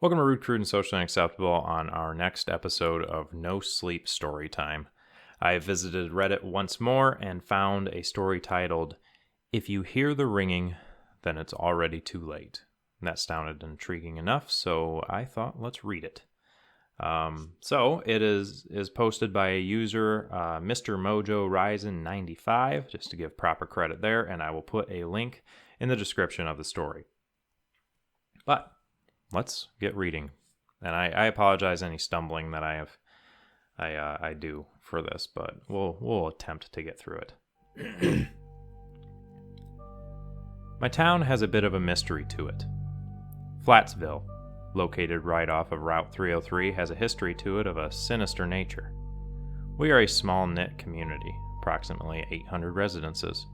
Welcome to Rude, Crude, and Socially Unacceptable on our next episode of No Sleep Storytime. I visited Reddit once more and found a story titled, If You Hear the Ringing, Then It's Already Too Late. And that sounded intriguing enough, so I thought let's read it. So it is posted by a user, Mr. Mojo Ryzen 95, just to give proper credit there, and I will put a link in the description of the story. But let's get reading. And I apologize any stumbling that I do for this, but we'll attempt to get through it. My town has a bit of a mystery to it. Flatsville, located right off of Route 303, has a history to it of a sinister nature. We are a small-knit community, approximately 800 residences.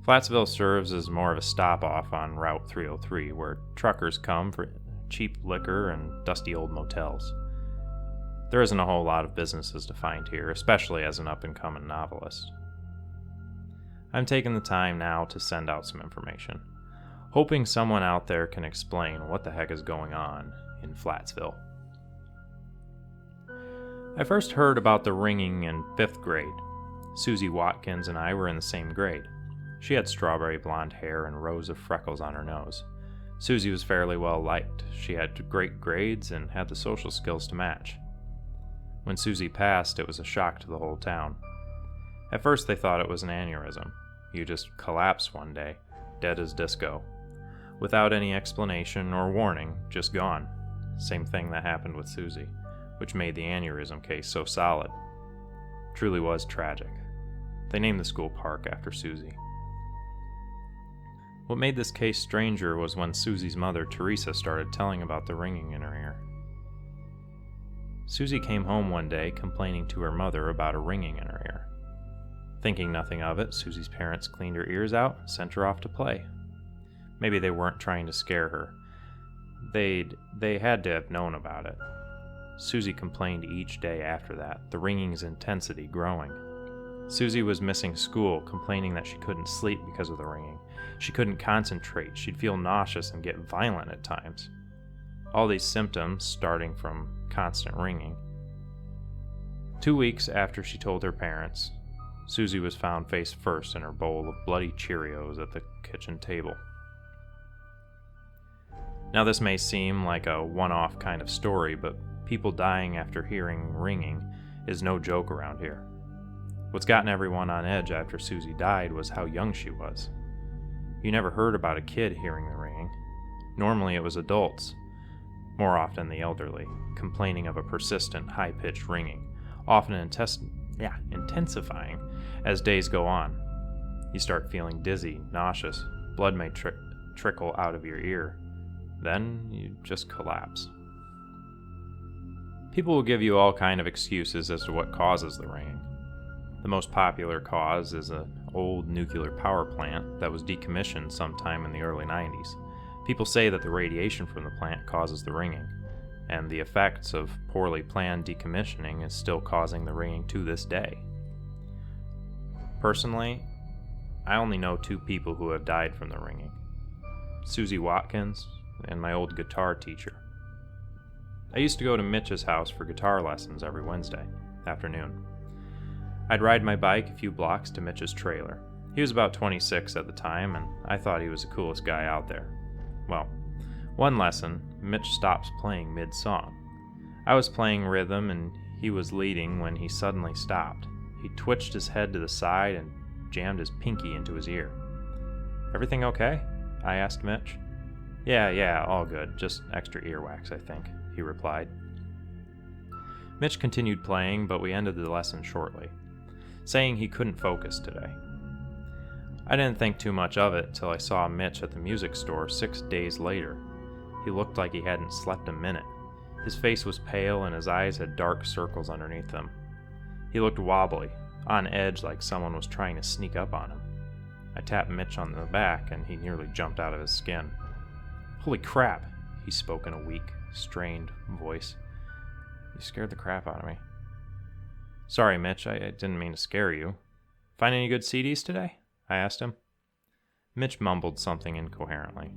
Flatsville serves as more of a stop-off on Route 303, where truckers come for cheap liquor and dusty old motels. There isn't a whole lot of businesses to find here, especially as an up-and-coming novelist. I'm taking the time now to send out some information, hoping someone out there can explain what the heck is going on in Flatsville. I first heard about the ringing in 5th grade. Susie Watkins and I were in the same grade. She had strawberry blonde hair and rows of freckles on her nose. Susie was fairly well liked. She had great grades and had the social skills to match. When Susie passed, it was a shock to the whole town. At first they thought it was an aneurysm. You just collapse one day, dead as disco. Without any explanation or warning, just gone. Same thing that happened with Susie, which made the aneurysm case so solid. Truly was tragic. They named the school park after Susie. What made this case stranger was when Susie's mother, Teresa, started telling about the ringing in her ear. Susie came home one day complaining to her mother about a ringing in her ear. Thinking nothing of it, Susie's parents cleaned her ears out and sent her off to play. Maybe they weren't trying to scare her. They had to have known about it. Susie complained each day after that, the ringing's intensity growing. Susie was missing school, complaining that she couldn't sleep because of the ringing. She couldn't concentrate, she'd feel nauseous and get violent at times. All these symptoms starting from constant ringing. 2 weeks after she told her parents, Susie was found face first in her bowl of bloody Cheerios at the kitchen table. Now this may seem like a one-off kind of story, but people dying after hearing ringing is no joke around here. What's gotten everyone on edge after Susie died was how young she was. You never heard about a kid hearing the ringing. Normally it was adults, more often the elderly, complaining of a persistent, high-pitched ringing, often intensifying as days go on. You start feeling dizzy, nauseous, blood may trickle out of your ear. Then you just collapse. People will give you all kind of excuses as to what causes the ringing. The most popular cause is an old nuclear power plant that was decommissioned sometime in the early 90s. People say that the radiation from the plant causes the ringing, and the effects of poorly planned decommissioning is still causing the ringing to this day. Personally, I only know 2 people who have died from the ringing. Susie Watkins and my old guitar teacher. I used to go to Mitch's house for guitar lessons every Wednesday afternoon. I'd ride my bike a few blocks to Mitch's trailer. He was about 26 at the time, and I thought he was the coolest guy out there. Well, one lesson, Mitch stops playing mid-song. I was playing rhythm, and he was leading when he suddenly stopped. He twitched his head to the side and jammed his pinky into his ear. "Everything okay?" I asked Mitch. Yeah, all good. Just extra earwax, I think," he replied. Mitch continued playing, but we ended the lesson shortly, saying he couldn't focus today. I didn't think too much of it till I saw Mitch at the music store 6 days later. He looked like he hadn't slept a minute. His face was pale and his eyes had dark circles underneath them. He looked wobbly, on edge like someone was trying to sneak up on him. I tapped Mitch on the back and he nearly jumped out of his skin. "Holy crap," he spoke in a weak, strained voice. "You scared the crap out of me." "Sorry, Mitch, I didn't mean to scare you. Find any good CDs today?" I asked him. Mitch mumbled something incoherently.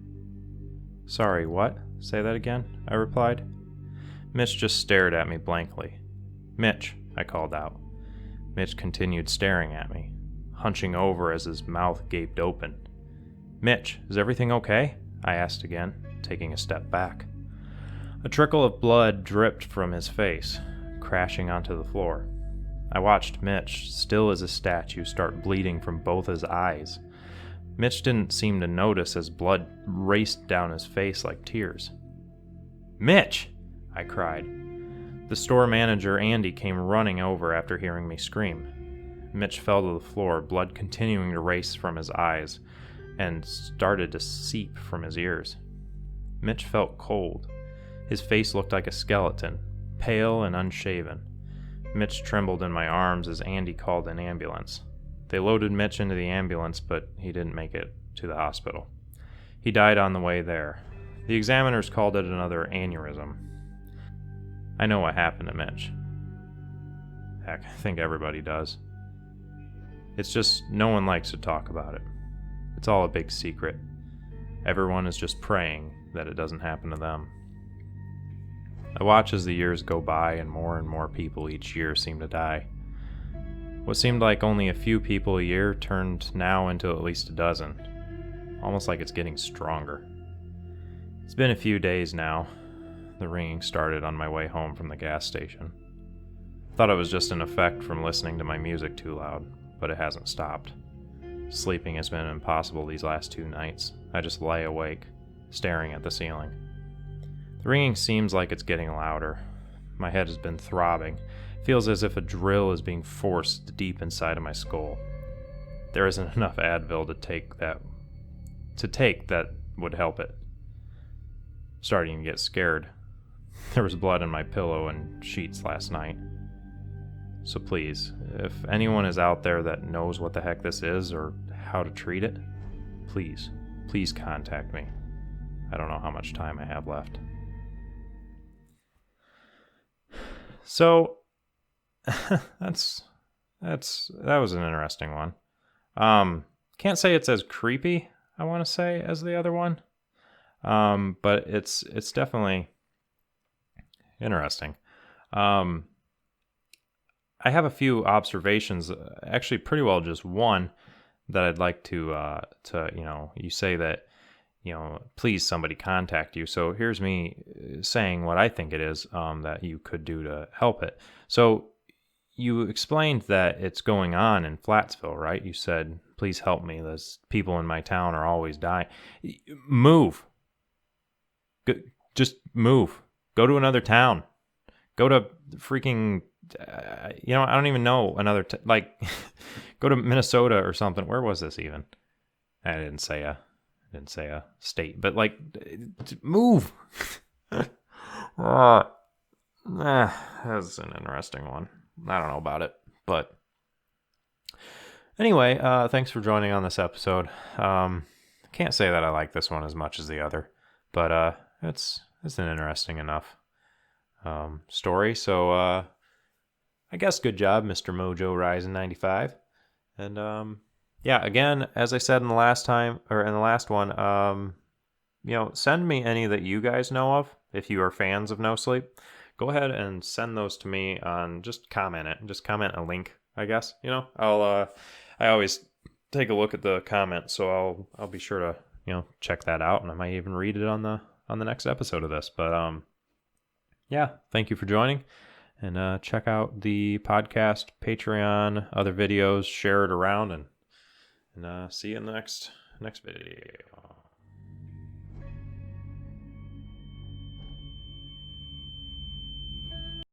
Sorry, what? Say that again, I replied. Mitch just stared at me blankly. Mitch, I called out. Mitch continued staring at me, hunching over as his mouth gaped open. Mitch, is everything okay? I asked again, taking a step back. A trickle of blood dripped from his face, crashing onto the floor. I watched Mitch, still as a statue, start bleeding from both his eyes. Mitch didn't seem to notice as blood raced down his face like tears. Mitch! I cried. The store manager, Andy, came running over after hearing me scream. Mitch fell to the floor, blood continuing to race from his eyes, and started to seep from his ears. Mitch felt cold. His face looked like a skeleton, pale and unshaven. Mitch trembled in my arms as Andy called an ambulance. They loaded Mitch into the ambulance, but he didn't make it to the hospital. He died on the way there. The examiners called it another aneurysm. I know what happened to Mitch. Heck, I think everybody does. It's just no one likes to talk about it. It's all a big secret. Everyone is just praying that it doesn't happen to them. I watch as the years go by and more people each year seem to die. What seemed like only a few people a year turned now into at least a dozen. Almost like it's getting stronger. It's been a few days now. The ringing started on my way home from the gas station. Thought it was just an effect from listening to my music too loud, but it hasn't stopped. Sleeping has been impossible these last 2 nights. I just lay awake, staring at the ceiling. The ringing seems like it's getting louder. My head has been throbbing. It feels as if a drill is being forced deep inside of my skull. There isn't enough Advil to take that would help it. Starting to get scared. There was blood in my pillow and sheets last night. So please, if anyone is out there that knows what the heck this is or how to treat it, please contact me. I don't know how much time I have left. So that was an interesting one. Can't say it's as creepy, I want to say, as the other one. But it's definitely interesting. I have a few observations, actually pretty well just one that I'd like to you say that, please somebody contact you. So here's me saying what I think it is that you could do to help it. So you explained that it's going on in Flatsville, right? You said, please help me. Those people in my town are always dying. Move. Just move. Go to another town. Go to freaking, I don't even know another, go to Minnesota or something. Where was this even? I didn't say a state, but move. That was an interesting one. I don't know about it, but anyway, thanks for joining on this episode. Can't say that I like this one as much as the other, but it's an interesting enough story. So I guess good job, Mr. Mojo Rising 95. And yeah, again, as I said in the last one, send me any that you guys know of. If you are fans of No Sleep, go ahead and send those to me on, just comment a link, I guess. I always take a look at the comments, so I'll be sure to, check that out, and I might even read it on the next episode of this. But yeah, thank you for joining, and check out the podcast, Patreon, other videos, share it around, and see you in the next video.